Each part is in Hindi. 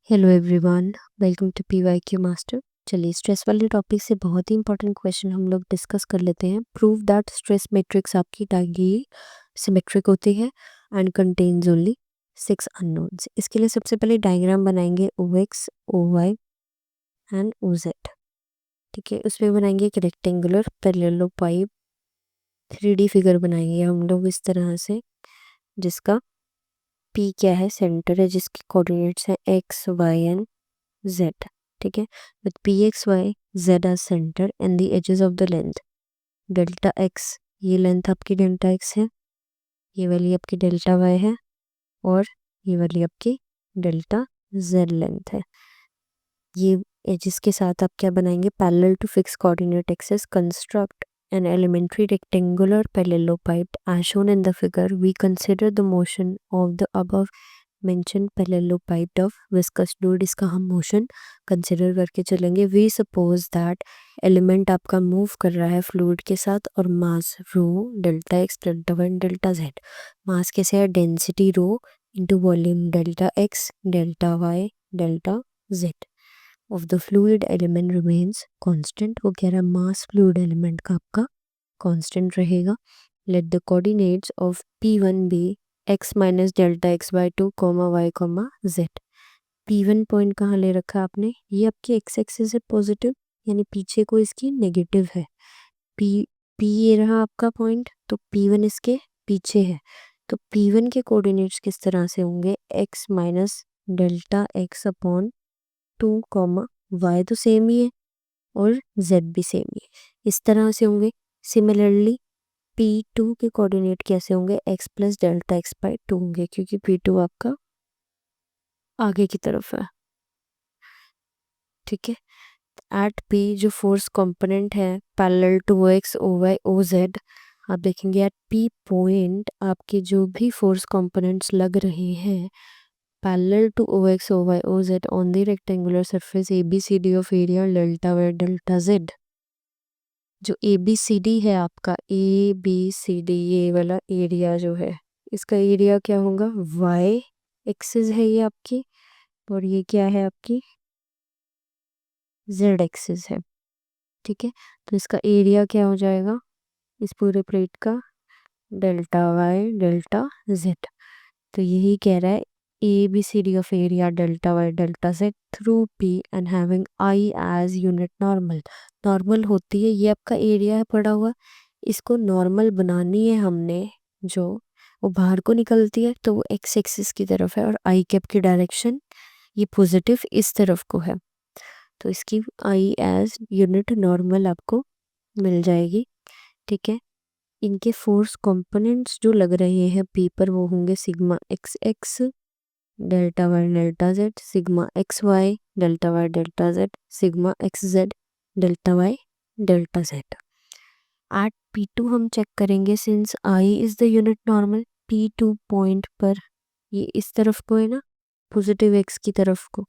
Hello everyone, welcome to PYQ master. चलिए स्ट्रेस वाले टॉपिक से बहुत ही इंपॉर्टेंट क्वेश्चन हम लोग डिस्कस कर लेते हैं। प्रूव दैट स्ट्रेस मैट्रिक्स आपकी डायगोनली सिमेट्रिक होती है एंड कंटेन्स ओनली 6 अननोन्स। इसके लिए सबसे पहले डायग्राम बनाएंगे OX, OY एंड OZ। ठीक है, उसमें बनाएंगे एक रेक्टेंगुलर पैरेललोपाइड 3D फिगर बनाएंगे हम लोग इस तरह से, जिसका P क्या है, सेंटर है, जिसके कोऑर्डिनेट्स है X, Y एंड Z. ठीक है, with Px, Y, Z as center and the edges of the length delta x, ये लेंथ आपकी डेल्टा x है, ये वाली आपकी डेल्टा y है और ये वाली आपकी डेल्टा z लेंथ है। ये एजेस के साथ आप क्या बनाएंगे, parallel to fix coordinate axis construct an elementary rectangular parallelepiped as shown in the figure. We consider the motion of the above mentioned parallelepiped of viscous fluid. इसका हम मोशन कंसिडर करके चलेंगे। वी सपोज दैट एलिमेंट आपका मूव कर रहा है फ्लूइड के साथ और mass rho delta x, delta y, delta z. Mass कैसे है, density rho into volume delta x, delta y, delta z of the fluid element remains constant. वो कह रहा है मास फ्लूइड एलिमेंट का आपका कांस्टेंट रहेगा। Let the coordinates of P1 be x minus delta x by 2 comma y comma z. P1 point कहाँ ले रखा आपने, ये आपकी एक्स एक्सिस है पॉजिटिव, यानी पीछे को इसकी नेगेटिव है। P ये रहा आपका पॉइंट, तो P1 इसके पीछे है। तो P1 के कोऑर्डिनेट्स किस तरह से होंगे, x minus delta x upon 2 comma y तो सेम ही है और z भी सेम ही है, इस तरह से होंगे। सिमिलरली P2 के कोऑर्डिनेट कैसे होंगे, x plus delta x by 2 होंगे, क्योंकि P2 आपका आगे की तरफ है। ठीक है, एट P जो फोर्स कंपोनेंट है parallel to OX, OY, OZ, आप देखेंगे एट P पॉइंट आपके जो भी फोर्स कंपोनेंट्स लग रहे हैं parallel to OX, OY, OZ on the rectangular surface ABCD of area delta y delta z. जो ABCD है आपका ABCD, ये वाला एरिया जो है, इसका एरिया क्या होगा, y एक्सिस है ये आपकी, और ये क्या है आपकी z एक्सिस है। ठीक है, तो इसका एरिया क्या हो जाएगा इस पूरे प्लेट का, डेल्टा वाई डेल्टा जेड। तो यही कह रहा है ABCD of area delta y delta z through P and having I as unit normal. Normal होती है, ये आपका एरिया है पड़ा हुआ, इसको नॉर्मल बनानी है हमने, जो वो बाहर को निकलती है तो वो एक्स एक्सिस की तरफ है और आई कैप की डायरेक्शन ये पॉजिटिव इस तरफ को है, तो इसकी आई एज यूनिट नॉर्मल आपको मिल जाएगी। ठीक है, इनके फोर्स कंपोनेंट्स जो लग रहे हैं पी पर वो होंगे sigma x x delta y delta z, sigma x y delta y delta z, sigma x z delta y delta z. At P2 हम चेक करेंगे, since I is the unit normal, P2 point पर ये इस तरफ को है ना, पॉजिटिव एक्स की तरफ को,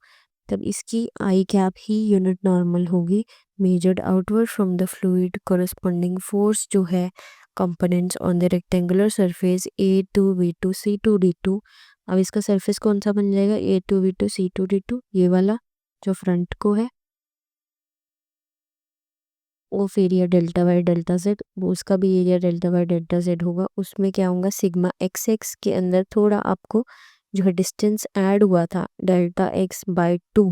तब इसकी आई कैप ही यूनिट नॉर्मल होगी measured outward from the fluid. Corresponding force जो है components on the rectangular surface A2 V2 C2 D2। अब इसका सरफेस कौन सा बन जाएगा, A2 V2 C2 D2, ये वाला जो फ्रंट को है of area delta y delta z, वो उसका भी area delta y delta z होगा। उसमें क्या होगा, सिग्मा एक्स एक्स के अंदर थोड़ा आपको जो है डिस्टेंस ऐड हुआ था delta x by 2,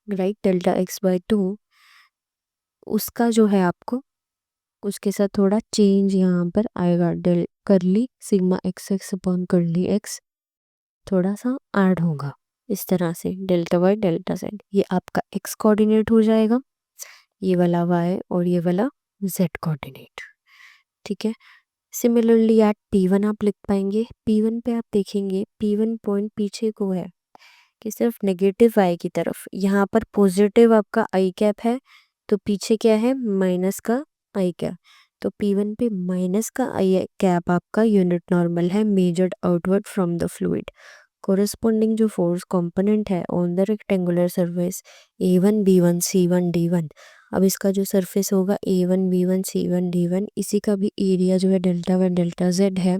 right, delta x by 2, उसका जो है आपको उसके साथ थोड़ा चेंज यहाँ पर आएगा, डेल करली sigma x x upon curly x थोड़ा सा ऐड होगा इस तरह से, डेल्टा वाई डेल्टा जेड, ये आपका एक्स कोऑर्डिनेट हो जाएगा, ये वाला वाई और ये वाला जेड कोऑर्डिनेट। ठीक है, सिमिलरली एट P1 आप लिख पाएंगे, P1 पे आप देखेंगे P1 पॉइंट पीछे को है कि सिर्फ नेगेटिव आई की तरफ, यहाँ पर पॉजिटिव आपका आई कैप है तो पीछे क्या है, माइनस का आई कैप, तो P1 पे माइनस का आई कैप आपका यूनिट नॉर्मल है measured outward from the fluid. Corresponding जो फोर्स कंपोनेंट है on the rectangular surface A1 B1 C1 D1। अब इसका जो सरफेस होगा A1 B1 C1 D1, इसी का भी एरिया जो है डेल्टा वाई डेल्टा जेड है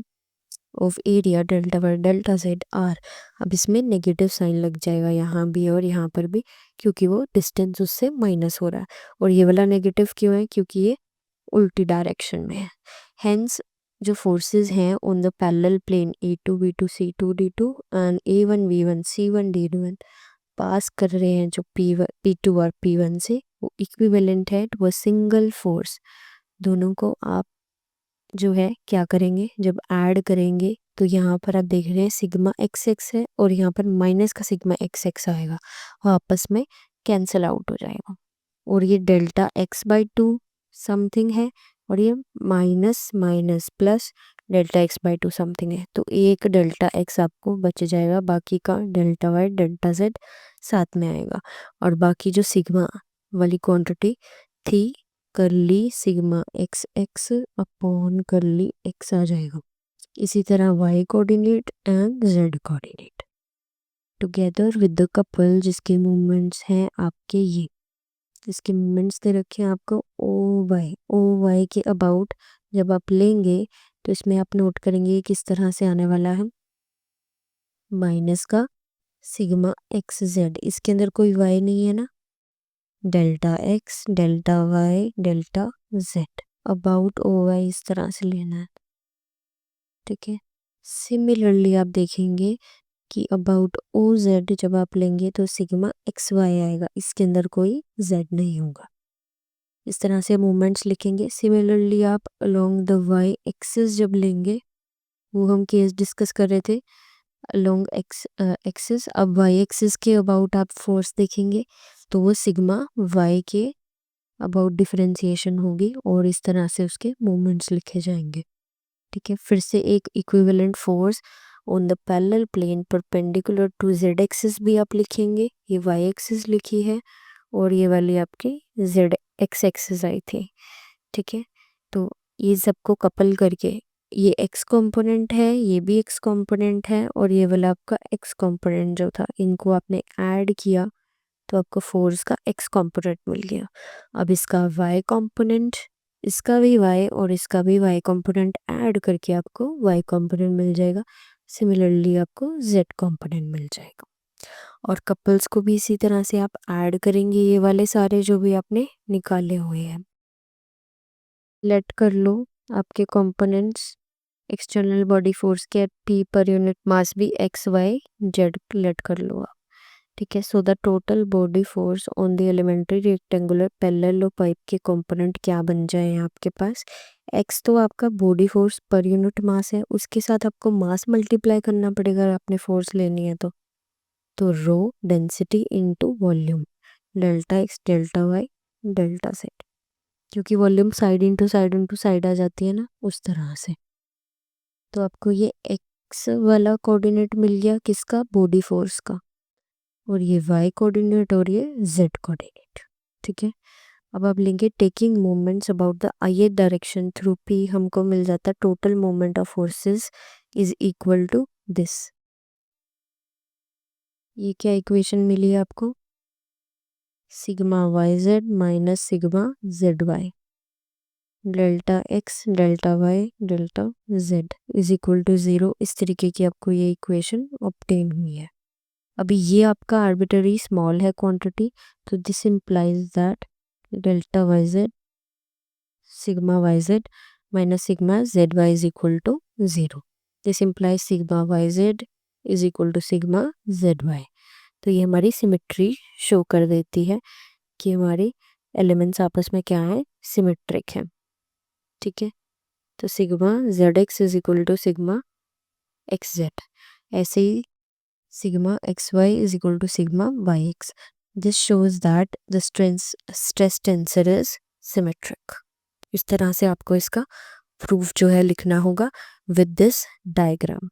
of area delta y delta z are. अब इसमें नेगेटिव साइन लग जाएगा यहाँ भी और यहाँ पर भी, क्योंकि वो डिस्टेंस उससे माइनस हो रहा है। और ये वाला नेगेटिव क्यों है? क्योंकि ये उल्टी डायरेक्शन में है। हेंस जो फोर्सेस हैं on the parallel plane A2 B2 C2 D2 and A1 V1 C1 D1 pass कर रहे हैं जो P2 और P1 से, वो इक्विवेलेंट है टू अ सिंगल फोर्स। दोनों को आप जो है क्या करेंगे, जब ऐड करेंगे तो यहाँ पर आप देख रहे हैं सिग्मा एक्स एक्स है और यहाँ पर माइनस का सिग्मा एक्स एक्स आएगा और आपस में कैंसिल आउट हो जाएगा। और ये delta x by two something है और ये minus minus plus delta x by two something है। तो एक डेल्टा एक्स आपको बच जाएगा, बाकी का डेल्टा वाई डेल्टा जेड साथ में आएगा। और बाकी जो सिग्मा वाली क्वांटिटी थी curly sigma x x upon curly x आ जाएगा। इसी तरह y coordinate and z coordinate together with the couple जिसके मूवमेंट्स हैं आपके ये, इसके मूवमेंट्स दे रखे हैं आपको ओ वाई के अबाउट। जब आप लेंगे तो इसमें आप नोट करेंगे किस तरह से आने वाला है, माइनस का सिग्मा एक्स जेड, इसके अंदर कोई वाई नहीं है ना, delta x delta y delta z about O y इस तरह से लेना है। ठीक है, सिमिलरली आप देखेंगे कि अबाउट ओ जेड जब आप लेंगे तो सिग्मा एक्स वाई आएगा, इसके अंदर कोई जेड नहीं होगा। इस तरह से मूवमेंट्स लिखेंगे। सिमिलरली आप अलोंग द वाई एक्सिस जब लेंगे, वो हम केस डिस्कस कर रहे थे अलोंग एक्सिस, अब वाई एक्सिस के अबाउट आप फोर्स देखेंगे तो वो सिग्मा वाई के अबाउट डिफरेंशिएशन होगी और इस तरह से उसके मूवमेंट्स लिखे जाएंगे। ठीक है, फिर से एक equivalent force on the parallel plane perpendicular to z axis भी आप लिखेंगे। ये वाई एक्सिस लिखी है और ये वाली आपकी जेड एक्स एक्सिस आई थी। ठीक है, तो ये सबको कपल करके ये एक्स कंपोनेंट है, ये भी एक्स कंपोनेंट है और ये वाला आपका एक्स कंपोनेंट जो था, इनको आपने ऐड किया तो आपको फोर्स का एक्स कंपोनेंट मिल गया। अब इसका वाई कंपोनेंट, इसका भी वाई और इसका भी वाई कंपोनेंट ऐड करके आपको वाई कंपोनेंट मिल जाएगा। सिमिलरली आपको जेड कंपोनेंट मिल जाएगा। और कपल्स को भी इसी तरह से आप ऐड करेंगे, ये वाले सारे जो भी आपने निकाले हुए हैं। लेट कर लो आपके कंपोनेंट्स एक्सटर्नल बॉडी फोर्स के पी पर यूनिट मास भी एक्स वाई जेड लेट कर लो आप। ठीक है, so the total body force on the elementary rectangular parallel pipe के कंपोनेंट क्या बन जाए आपके पास, एक्स तो आपका body force per unit mass है, उसके साथ आपको मास मल्टीप्लाई करना पड़ेगा अगर आपने फोर्स लेनी है तो rho density into volume delta x delta y delta z, क्योंकि वॉल्यूम साइड इंटू साइड आ जाती है ना, उस तरह से। तो आपको ये एक्स वाला कोऑर्डिनेट मिल गया किसका, बॉडी फोर्स का, और ये वाई कोऑर्डिनेट और ये जेड कोऑर्डिनेट। ठीक है, अब आप लेंगे taking moments about the I direction through P, हमको मिल जाता total moment of forces is equal to this. ये क्या इक्वेशन मिली है आपको, sigma y z minus sigma z y delta x delta y delta z is equal to 0। इस तरीके की आपको ये इक्वेशन ऑब्टेन हुई है। अभी ये आपका आर्बिट्ररी स्मॉल है क्वांटिटी, तो this implies that delta y z sigma y z minus sigma z y is equal to 0। This implies sigma y z is equal to sigma z y. तो ये हमारी सिमेट्री शो कर देती है कि हमारे एलिमेंट्स आपस में क्या है, सिमेट्रिक है। ठीक है, तो sigma z x is equal to sigma x z, ऐसे ही sigma x y is equal to sigma y x. This shows that the stress tensor is symmetric. इस तरह से आपको इसका प्रूफ जो है लिखना होगा विद दिस डायग्राम।